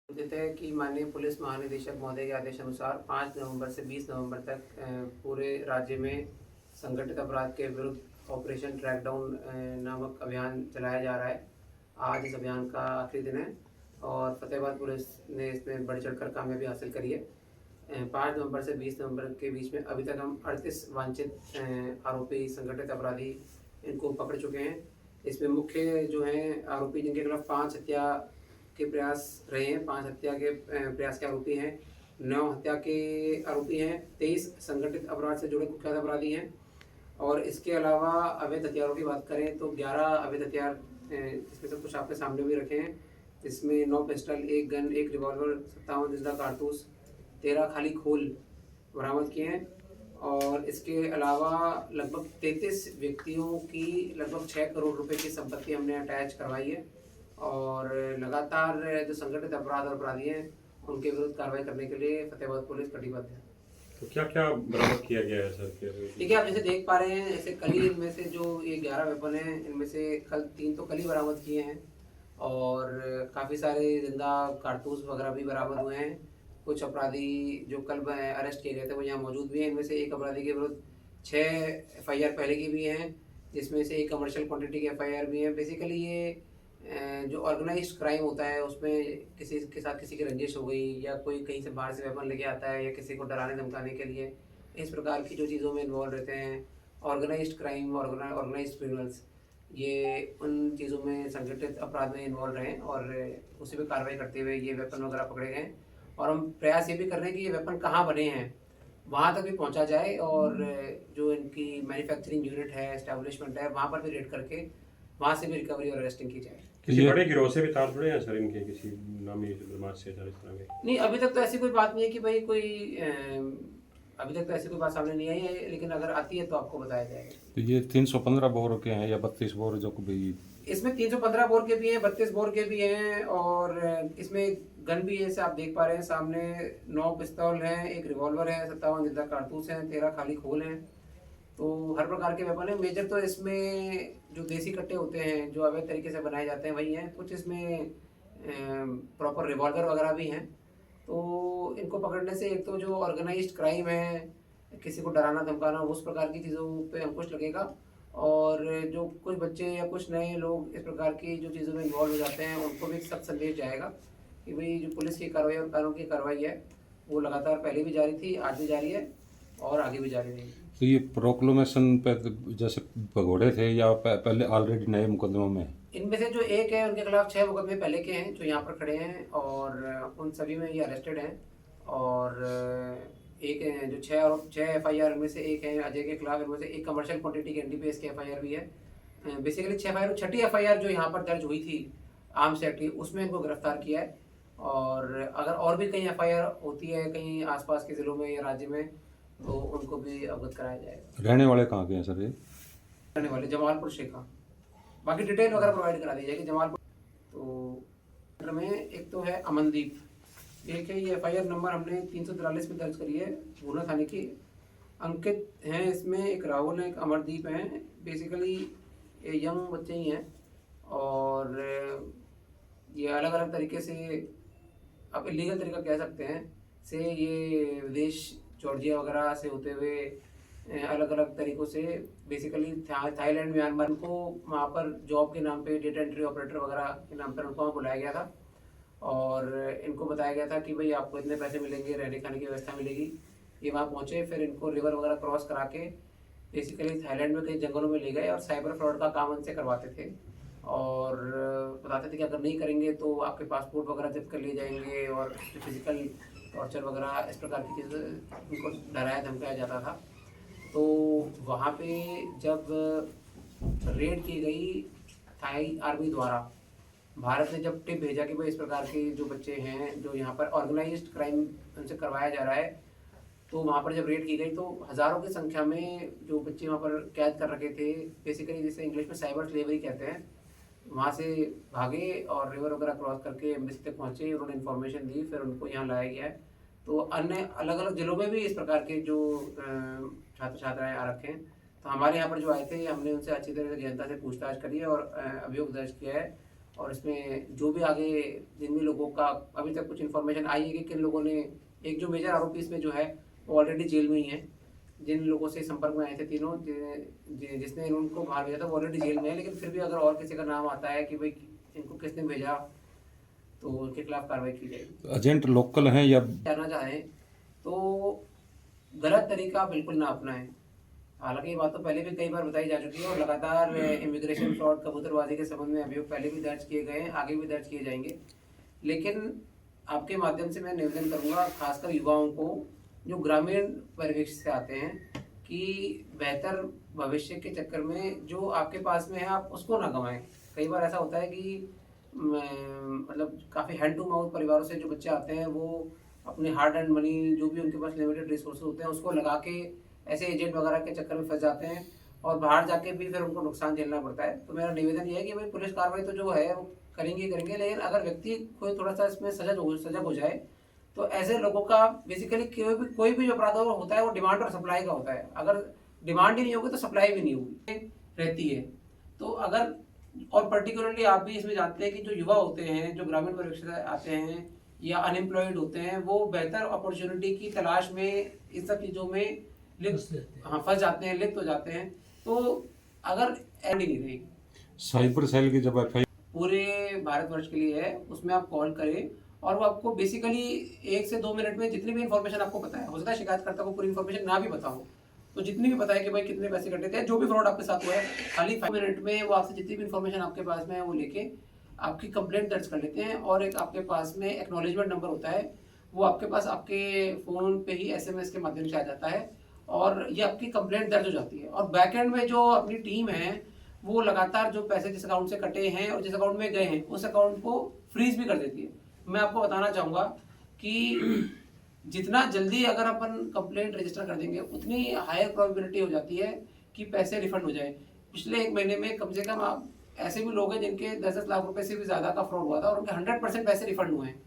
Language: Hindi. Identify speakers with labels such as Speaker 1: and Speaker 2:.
Speaker 1: देते हैं कि माननीय पुलिस महानिदेशक महोदय के आदेशानुसार 5 नवंबर से 20 नवंबर तक पूरे राज्य में संगठित अपराध के विरुद्ध ऑपरेशन ट्रैकडाउन नामक अभियान चलाया जा रहा है। आज इस अभियान का आखिरी दिन है और फतेहाबाद पुलिस ने इसमें बढ़ चढ़कर कामयाबी हासिल करी है। 5 नवंबर से 20 नवंबर के बीच में अभी तक हम 38 वांछित आरोपी संगठित अपराधी इनको पकड़ चुके हैं। इसमें मुख्य जो हैं आरोपी जिनके खिलाफ 5 हत्या के प्रयास रहे हैं, 5 हत्या के प्रयास के आरोपी हैं, 9 हत्या के आरोपी हैं, 23 संगठित अपराध से जुड़े कुख्यात अपराधी हैं और इसके अलावा अवैध हथियारों की बात करें तो 11 अवैध हथियार इसमें से कुछ आपके सामने भी रखे हैं, जिसमें 9 पिस्टल, 1 गन, 1 रिवॉल्वर, 57 जिंदा कारतूस, 13 खाली खोल बरामद किए हैं और इसके अलावा लगभग 33 व्यक्तियों की लगभग 6 करोड़ रुपए की संपत्ति हमने अटैच करवाई है और लगातार जो संगठित अपराध और अपराधी हैं उनके विरुद्ध कार्रवाई करने के लिए फतेहाबाद पुलिस कटिबद्ध है।
Speaker 2: तो क्या क्या बरामद किया गया है सर?
Speaker 1: ठीक है, आप जैसे देख पा रहे हैं, जैसे कल ही इनमें से जो ये 11 वेपन हैं इनमें से कल 3 तो कल ही बरामद किए हैं और काफ़ी सारे जिंदा कारतूस वगैरह भी बरामद हुए हैं। कुछ अपराधी जो कल अरेस्ट किए गए थे वो यहाँ मौजूद भी हैं। इनमें से एक अपराधी के विरुद्ध 6 FIR पहले की भी हैं, जिसमें से एक कमर्शियल क्वांटिटी की FIR भी है। बेसिकली ये जो ऑर्गेनाइज्ड क्राइम होता है उसमें किसी के साथ किसी की रंजिश हो गई या कोई कहीं से बाहर से वेपन लेके आता है या किसी को डराने धमकाने के लिए, इस प्रकार की जो चीज़ों में इन्वॉल्व रहते हैं ऑर्गेनाइज्ड क्राइम, ऑर्गेनाइज्ड क्रिमिनल्स, ये उन चीज़ों में संगठित अपराध में इन्वॉल्व रहे और उसी पर कार्रवाई करते हुए ये वेपन वगैरह पकड़े गए। और हम प्रयास ये भी कर रहे हैं कि ये वेपन कहाँ बने हैं वहाँ तक भी पहुँचा जाए और जो इनकी मैन्युफैक्चरिंग यूनिट है, एस्टेब्लिशमेंट है, वहाँ पर भी रेड करके वहाँ से भी रिकवरी और अरेस्टिंग की जाए।
Speaker 2: किसी बड़े गिरोह से भी तार जुड़े हैं सर इनके, किसी नामी बदमाश से इस तरह के?
Speaker 1: नहीं, अभी तक तो ऐसी कोई बात नहीं है कि भाई कोई अभी तक तो ऐसी कोई बात सामने नहीं आई है, लेकिन अगर आती है तो आपको बताया जाएगा।
Speaker 3: तो ये 315 बोर के हैं या 32 बोर जो भी?
Speaker 1: इसमें 315 बोर के भी हैं, 32 बोर के भी हैं और इसमें गन भी है, जैसे आप देख पा रहे हैं सामने 9 पिस्तौल हैं, 1 रिवॉल्वर है, 57 जिंदा कारतूस हैं, 13 खाली खोल हैं। तो हर प्रकार के वेपन है। मेजर तो इसमें जो देसी कट्टे होते हैं जो अवैध तरीके से बनाए जाते हैं वही हैं। कुछ इसमें प्रॉपर रिवॉल्वर वगैरह भी हैं। तो इनको पकड़ने से एक तो जो ऑर्गेनाइज्ड क्राइम है, किसी को डराना धमकाना, उस प्रकार की चीज़ों पे अंकुश लगेगा और जो कुछ बच्चे या कुछ नए लोग इस प्रकार की जो चीज़ों में इन्वॉल्व हो जाते हैं उनको भी सख्त संदेश जाएगा कि भाई जो पुलिस की कार्रवाई और कानून की कार्रवाई है वो लगातार पहले भी जारी थी, आज भी जारी है और आगे भी जारी रहेगी।
Speaker 3: तो ये प्रोक्लेमेशन पे जैसे भगोड़े थे या पहले ऑलरेडी नए मुकदमों में?
Speaker 1: इनमें से जो एक है उनके खिलाफ 6 मुकदमे पहले के हैं जो यहाँ पर खड़े हैं और उन सभी में ये अरेस्टेड हैं और एक जो 6 FIR में से एक है अजय के खिलाफ, इनमें से एक कमर्शियल क्वांटिटी के NDPS की FIR भी है। बेसिकली 6 FIR, छठी FIR जो यहाँ पर दर्ज हुई थी आर्म्स एक्ट की, उसमें इनको गिरफ्तार किया है और अगर और भी कहीं FIR होती है कहीं आसपास के ज़िलों में या राज्य में तो उनको भी अवगत कराया जाएगा।
Speaker 3: रहने वाले कहाँ के हैं सर ये?
Speaker 1: रहने वाले जमालपुर शेखा, बाकी डिटेल वगैरह प्रोवाइड करा दी जाएगी। जमालपुर तो में एक तो है अमनदीप, एक है ये FIR नंबर हमने 343 में दर्ज करी है भूना थाने की। अंकित हैं इसमें, एक राहुल है, एक अमरदीप हैं। बेसिकली ये यंग बच्चे ही हैं और ये अलग अलग तरीके से आप इलीगल तरीका कह सकते हैं से ये विदेश जॉर्जिया वगैरह से होते हुए अलग अलग तरीक़ों से बेसिकली थाईलैंड, म्यांमार को वहाँ पर जॉब के नाम पे, डेटा एंट्री ऑपरेटर वगैरह के नाम पर उनको वहाँ बुलाया गया था और इनको बताया गया था कि भाई आपको इतने पैसे मिलेंगे, रहने खाने की व्यवस्था मिलेगी। ये वहाँ पहुँचे, फिर इनको रिवर वगैरह क्रॉस करा के बेसिकली थाईलैंड में कई जंगलों में ले गए और साइबर फ्रॉड का काम उनसे करवाते थे और बताते थे कि अगर नहीं करेंगे तो आपके पासपोर्ट वगैरह जब्त कर लिए जाएंगे और फिजिकल टॉर्चर वगैरह इस प्रकार की चीज़ें उनको डराया धमकाया जाता था। तो वहाँ पे जब रेड की गई थाई आर्मी द्वारा, भारत ने जब टिप भेजा कि भाई इस प्रकार के जो बच्चे हैं जो यहाँ पर ऑर्गेनाइज्ड क्राइम उनसे करवाया जा रहा है, तो वहाँ पर जब रेड की गई तो हज़ारों की संख्या में जो बच्चे वहाँ पर कैद कर रखे थे, बेसिकली जिसे इंग्लिश में साइबर स्लेवरी कहते हैं, वहाँ से भागे और रिवर वगैरह क्रॉस करके एम्बेसी तक पहुँचे। उन्होंने इन्फॉर्मेशन दी, फिर उनको यहाँ लाया गया है। तो अन्य अलग अलग जिलों में भी इस प्रकार के जो छात्र छात्राएँ आ रखे हैं, तो हमारे यहाँ पर जो आए थे हमने उनसे अच्छी तरह से गहनता से पूछताछ करी है और अभियोग दर्ज किया है और इसमें जो भी आगे जिन भी लोगों का अभी तक कुछ इन्फॉर्मेशन आई है कि किन लोगों ने, एक जो मेजर आरोपी इसमें जो है वो ऑलरेडी जेल में ही है। जिन लोगों से संपर्क में आए थे तीनों, जिसने उनको बाहर भेजा था वो ऑलरेडी जेल में है, लेकिन फिर भी अगर और किसी का नाम आता है कि भाई इनको किसने भेजा तो उनके खिलाफ कार्रवाई की जाएगी।
Speaker 3: एजेंट लोकल हैं या
Speaker 1: जानना चाहें तो गलत तरीका बिल्कुल ना अपनाएं। हालांकि ये बात तो पहले भी कई बार बताई जा चुकी है और लगातार इमिग्रेशन फ्रॉड, कबूतरबाजी के संबंध में अभियोग पहले भी दर्ज किए गए हैं, आगे भी दर्ज किए जाएंगे। लेकिन आपके माध्यम से मैं निवेदन करूंगा खासकर युवाओं को जो ग्रामीण परिवेश से आते हैं कि बेहतर भविष्य के चक्कर में जो आपके पास में है आप उसको ना गंवाएं। कई बार ऐसा होता है कि मतलब काफ़ी हैंड टू माउथ परिवारों से जो बच्चे आते हैं वो अपने हार्ड एंड मनी जो भी उनके पास लिमिटेड रिसोर्सेज होते हैं उसको लगा के ऐसे एजेंट वगैरह के चक्कर में फंस जाते हैं और बाहर जाके भी फिर उनको नुकसान झेलना पड़ता है। तो मेरा निवेदन ये है कि भाई पुलिस कार्रवाई तो जो है वो करेंगे, लेकिन अगर व्यक्ति कोई थोड़ा सा इसमें सजग हो जाए तो ऐसे लोगों का बेसिकली कोई भी जो अपराध होता है वो डिमांड और सप्लाई का होता है। अगर डिमांड ही नहीं होगी तो सप्लाई भी नहीं होगी रहती है। तो अगर और पर्टिकुलरली आप भी इसमें जानते हैं कि जो युवा होते हैं जो ग्रामीण परिवेश से आते हैं या अनएम्प्लॉयड होते हैं वो बेहतर अपॉर्चुनिटी की तलाश में इन सब चीज़ों में फंस जाते हैं, लिप्त हो जाते हैं। तो अगर एंड ही नहीं रहेगी,
Speaker 3: साइबर सेल की जब एफ
Speaker 1: पूरे भारतवर्ष के लिए है, उसमें आप कॉल करें और वो आपको बेसिकली 1 से 2 मिनट में जितनी भी इन्फॉर्मेशन आपको पता है, हो सकता है शिकायतकर्ता को पूरी इन्फॉर्मेशन ना भी पता हो, तो जितनी भी पता है कि भाई कितने पैसे कटे थे, जो भी फ्रॉड आपके साथ हुआ है, खाली 5 मिनट में वो आपसे जितनी भी इन्फॉर्मेशन आपके पास में है वो लेके आपकी कंप्लेंट दर्ज कर लेते हैं। और एक आपके पास में एक्नॉलेजमेंट नंबर होता है, वो आपके पास आपके फ़ोन पे ही SMS के माध्यम से आ जाता है और ये आपकी कंप्लेंट दर्ज हो जाती है। और बैकएंड में जो अपनी टीम है वो लगातार जो पैसे जिस अकाउंट से कटे हैं और जिस अकाउंट में गए हैं उस अकाउंट को फ्रीज भी कर देती है। मैं आपको बताना चाहूँगा कि जितना जल्दी अगर अपन कंप्लेंट रजिस्टर कर देंगे उतनी हायर प्रोबेबिलिटी हो जाती है कि पैसे रिफंड हो जाए। पिछले 1 महीने में कम से कम आप ऐसे भी लोग हैं जिनके 10-10 लाख रुपए से भी ज़्यादा का फ्रॉड हुआ था और उनके 100% पैसे रिफंड हुए हैं।